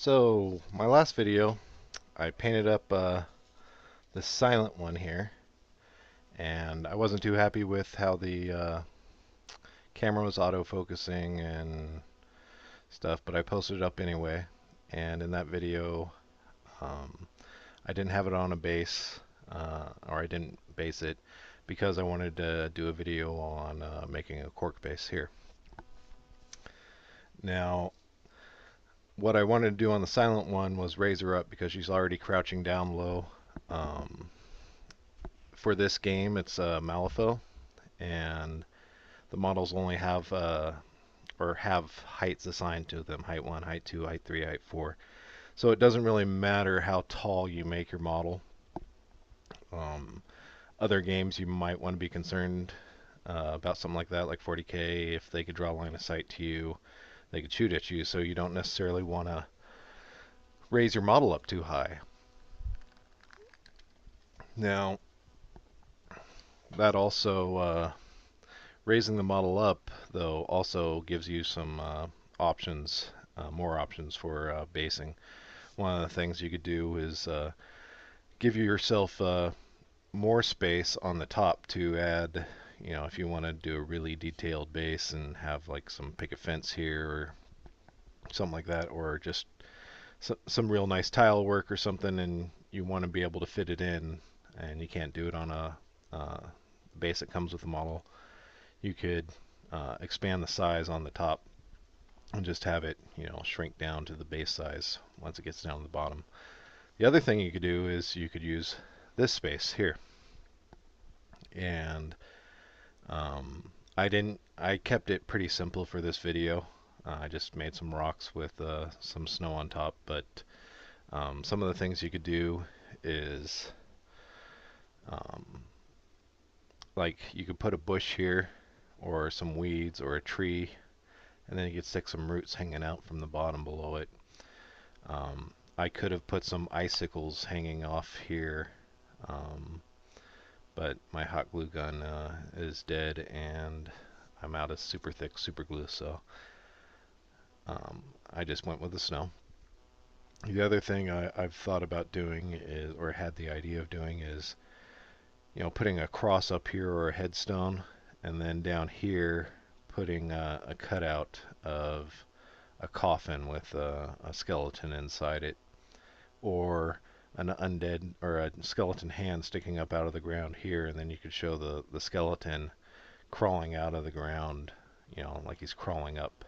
So, my last video, I painted up the silent one here, and I wasn't too happy with how the camera was autofocusing and stuff, but I posted it up anyway. And in that video, I didn't have it on a base, or I didn't base it, because I wanted to do a video on making a cork base here. Now, what I wanted to do on the silent one was raise her up because she's already crouching down low. For this game, it's Malifaux, and the models only have or have heights assigned to them: height 1, height 2, height 3, height 4. So it doesn't really matter how tall you make your model. Other games you might want to be concerned about something like that, like 40K. If they could draw a line of sight to you, they could shoot at you, so you don't necessarily want to raise your model up too high. Now, that also, raising the model up, though, also gives you some options, more options for basing. One of the things you could do is give yourself more space on the top to add, if you want to do a really detailed base and have like some picket fence here or something like that, or just some real nice tile work or something, and you want to be able to fit it in, and you can't do it on a base that comes with the model. You could expand the size on the top and just have it, shrink down to the base size once it gets down to the bottom. The other thing you could do is you could use this space here, and I kept it pretty simple for this video. I just made some rocks with some snow on top, but some of the things you could do is like you could put a bush here or some weeds or a tree, and then you could stick some roots hanging out from the bottom below it. I could have put some icicles hanging off here, but my hot glue gun is dead and I'm out of super thick super glue, so I just went with the snow. The other thing I've thought about doing is, or had the idea of doing, is putting a cross up here or a headstone, and then down here putting a cutout of a coffin with a skeleton inside it, or an undead or a skeleton hand sticking up out of the ground here, and then you could show the skeleton crawling out of the ground, like he's crawling up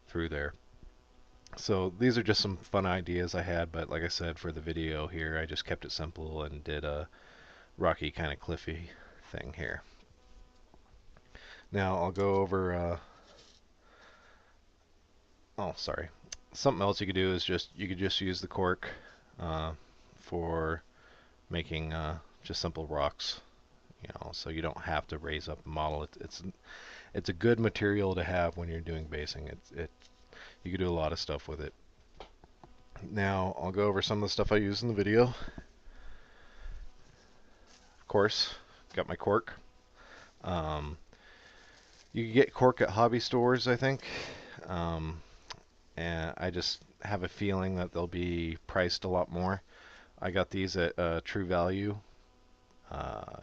through there. So these are just some fun ideas I had, but like I said, for the video here, I just kept it simple and did a rocky kind of cliffy thing here. Now I'll go over oh, sorry. Something else you could do is you could just use the cork for making just simple rocks, so you don't have to raise up the model. It's a good material to have when you're doing basing. You can do a lot of stuff with it. Now I'll go over some of the stuff I used in the video. Of course, got my cork. You can get cork at hobby stores, I think. And I just have a feeling that they'll be priced a lot more. I got these at True Value.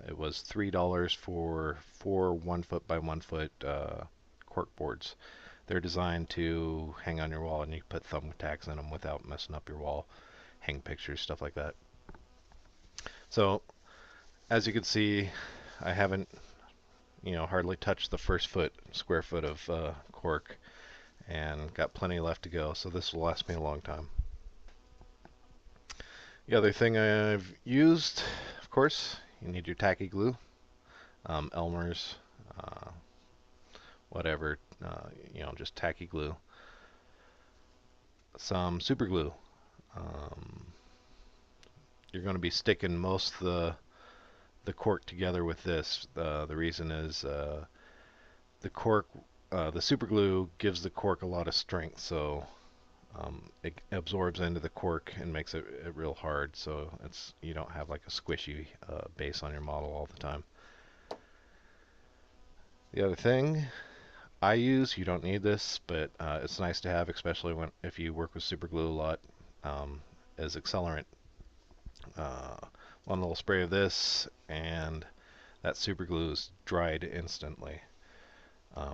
It was $3 for 4 1-foot by 1-foot cork boards. They're designed to hang on your wall, and you can put thumbtacks in them without messing up your wall, hang pictures, stuff like that. So, as you can see, I haven't, hardly touched the first square foot of cork, and got plenty left to go, so this will last me a long time. The other thing I've used, of course, you need your tacky glue, Elmer's, whatever, just tacky glue. Some super glue. You're going to be sticking most of the cork together with this. The reason is the cork, the super glue gives the cork a lot of strength, so it absorbs into the cork and makes it real hard, so you don't have like a squishy base on your model all the time. The other thing I use, you don't need this, but it's nice to have, especially if you work with super glue a lot. as accelerant. One little spray of this, and that super glue is dried instantly.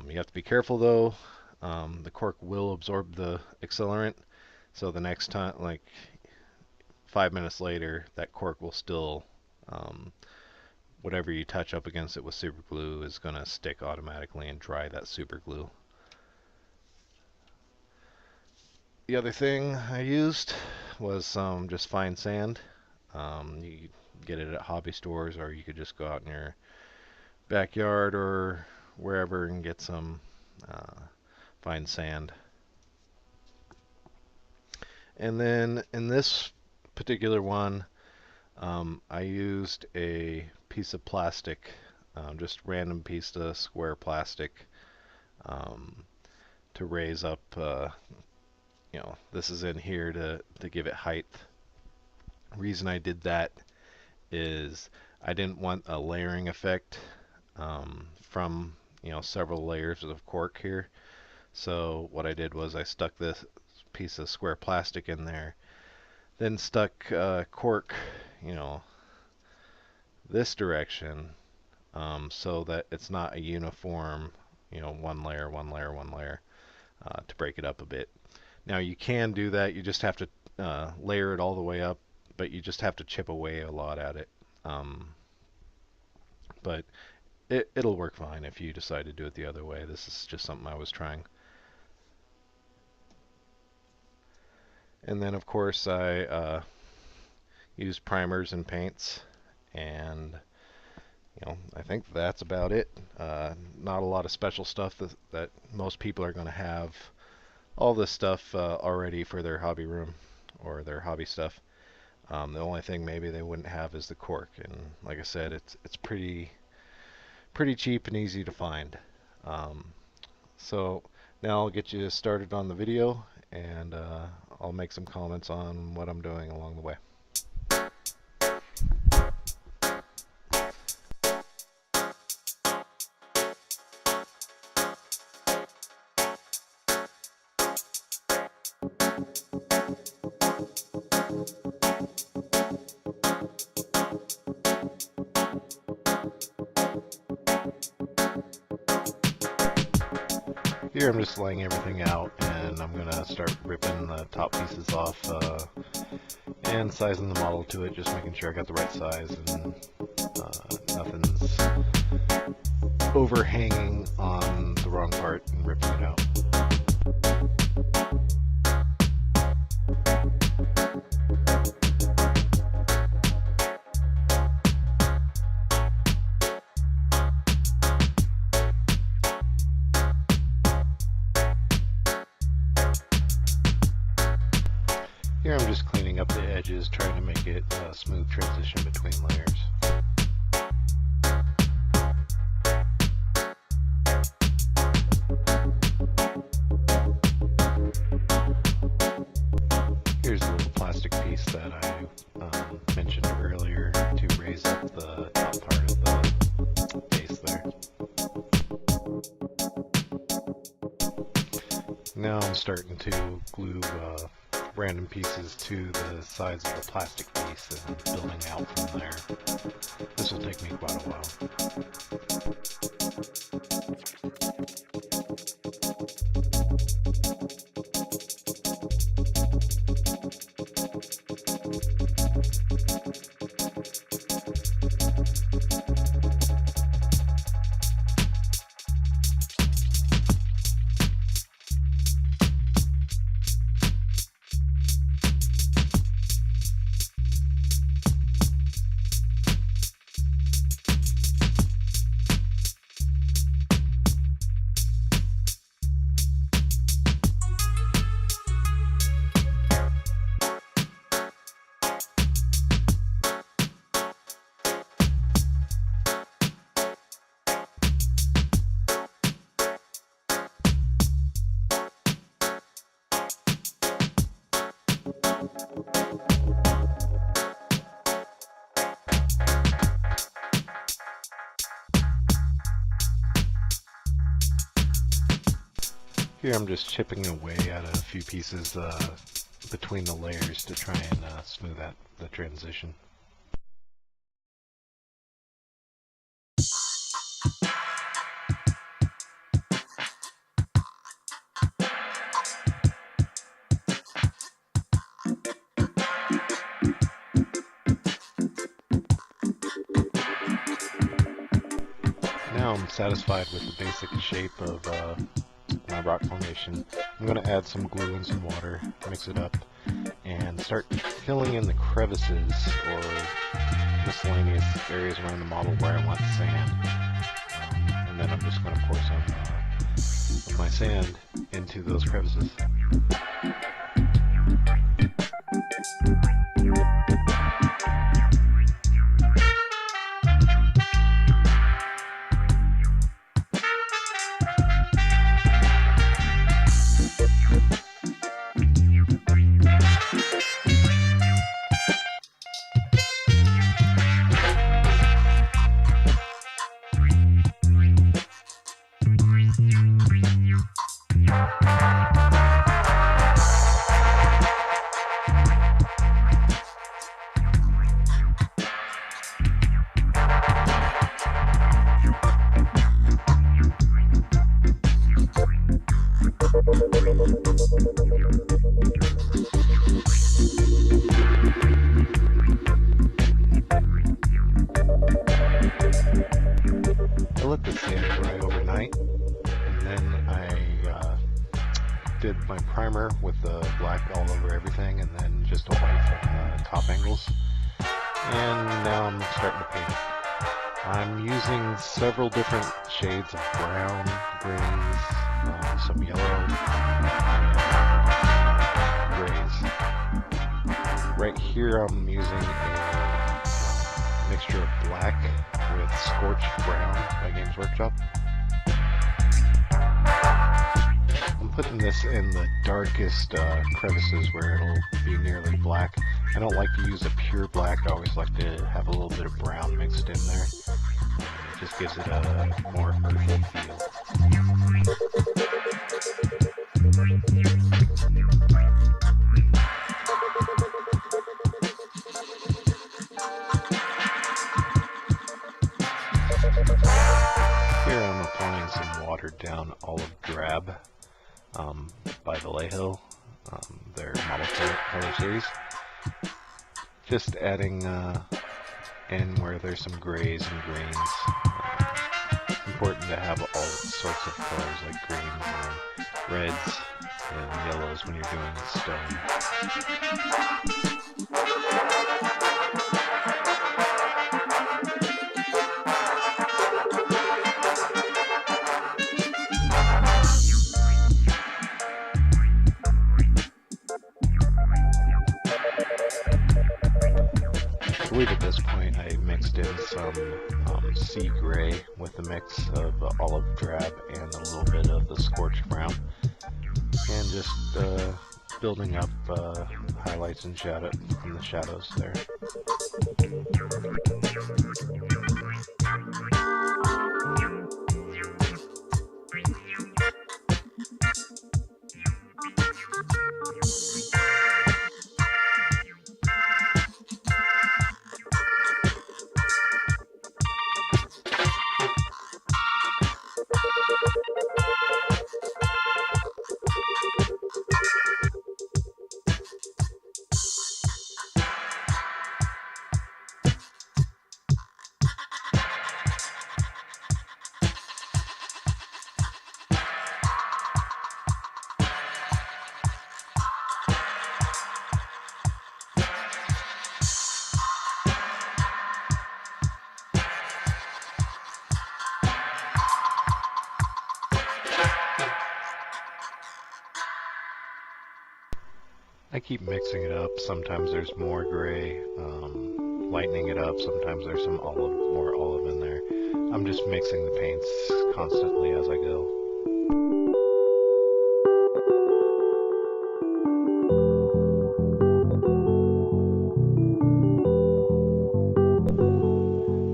You have to be careful though. The cork will absorb the accelerant, so the next time, like 5 minutes later, that cork will still, whatever you touch up against it with super glue is going to stick automatically and dry that super glue. The other thing I used was just fine sand. You get it at hobby stores, or you could just go out in your backyard or wherever and get some fine sand. And then in this particular one, I used a piece of plastic, just random piece of square plastic, to raise up, this is in here to give it height. The reason I did that is I didn't want a layering effect from several layers of cork here. So what I did was I stuck this piece of square plastic in there, then stuck cork this direction, so that it's not a uniform one layer, to break it up a bit. Now you can do that, you just have to layer it all the way up, but you just have to chip away a lot at it. But it'll work fine if you decide to do it the other way. This is just something I was trying. And then of course I use primers and paints, and I think that's about it. Not a lot of special stuff that most people are going to have all this stuff already for their hobby room or their hobby stuff. The only thing maybe they wouldn't have is the cork, and like I said, it's pretty cheap and easy to find. So now I'll get you started on the video, and I'll make some comments on what I'm doing along the way. Here I'm just laying everything out, and I'm going to start ripping the top pieces off and sizing the model to it, just making sure I got the right size and nothing's overhanging on the wrong part, and ripping it out. Here I'm just cleaning up the edges, trying to make it a smooth transition between layers. Here's a little plastic piece that I mentioned earlier to raise up the top part of the base there. Now I'm starting to glue random pieces to the sides of the plastic piece and building out from there. This will take me quite a while. Here I'm just chipping away at a few pieces between the layers to try and smooth out the transition. Now I'm satisfied with the basic shape of my rock formation. I'm going to add some glue and some water, mix it up, and start filling in the crevices or miscellaneous areas around the model where I want sand. And then I'm just going to pour some of my sand into those crevices. I let the sand dry overnight, and then I did my primer with the black all over everything, and then just a white on the top angles. And now I'm starting to paint it. I'm using several different shades of brown, greens, some yellow, grays. Right here I'm using a mixture of black with scorched brown by Games Workshop. I'm putting this in the darkest crevices where it'll be nearly black. I don't like to use a pure black, I always like to have a little bit of brown mixed in there. It just gives it a more earthy feel. Here I'm applying some watered down olive drab by Malifaux, their Malifaux color series. Just adding in where there's some grays and greens. It's important to have all sorts of colors like greens and reds and yellows when you're doing stone. I believe at this point I mixed in some sea gray with a mix of olive drab and a little bit of the scorched brown, and just building up highlights and shadow in the shadows there. I keep mixing it up. Sometimes there's more gray, lightening it up. Sometimes there's some more olive in there. I'm just mixing the paints constantly as I go.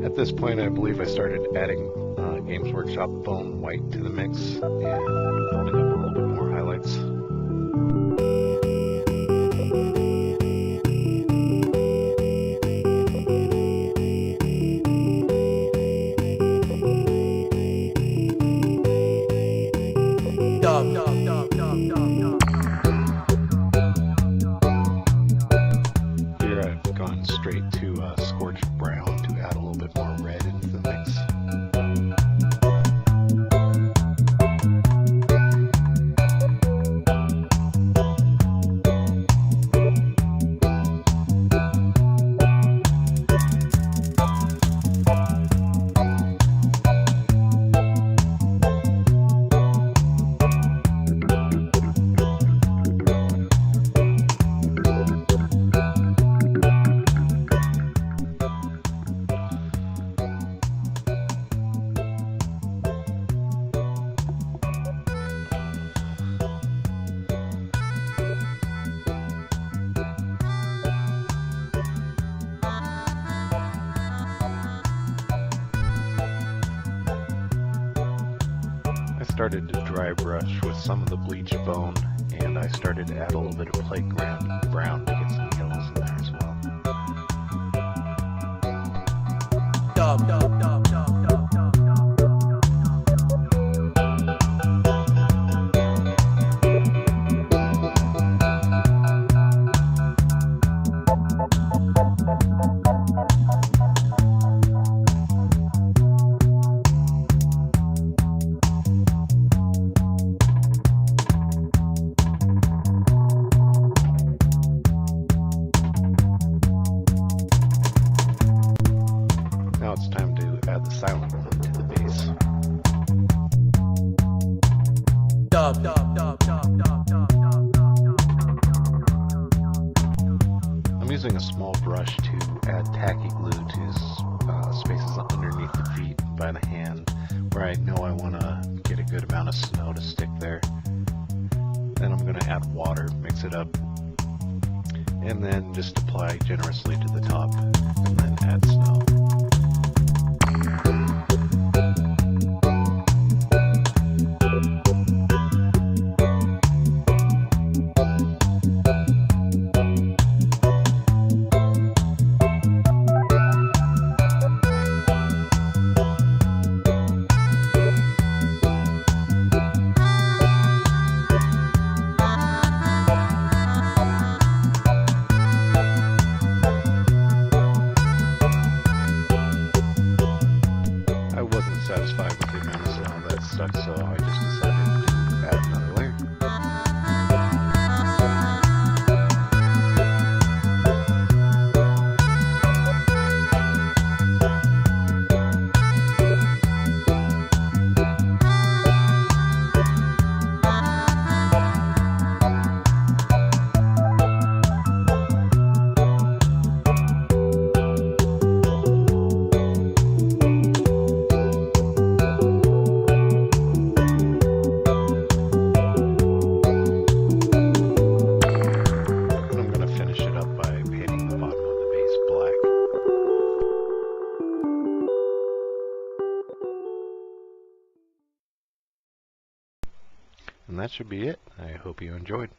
At this point, I believe I started adding Games Workshop Bone White to the mix and building up a little bit more highlights. started to dry brush with some of the bleached bone, and I started to add a little bit of playground brown to get some yellows in there as well. Now it's time to add the silent look to the base. I'm using a small brush to add tacky glue to spaces underneath the feet by the hand where I know I want to get a good amount of snow to stick there. Then I'm going to add water, mix it up, and then just apply generously to the top, and then add snow. I wasn't satisfied with the amount of snow that stuck, so I just decided to add another layer. And that should be it. I hope you enjoyed.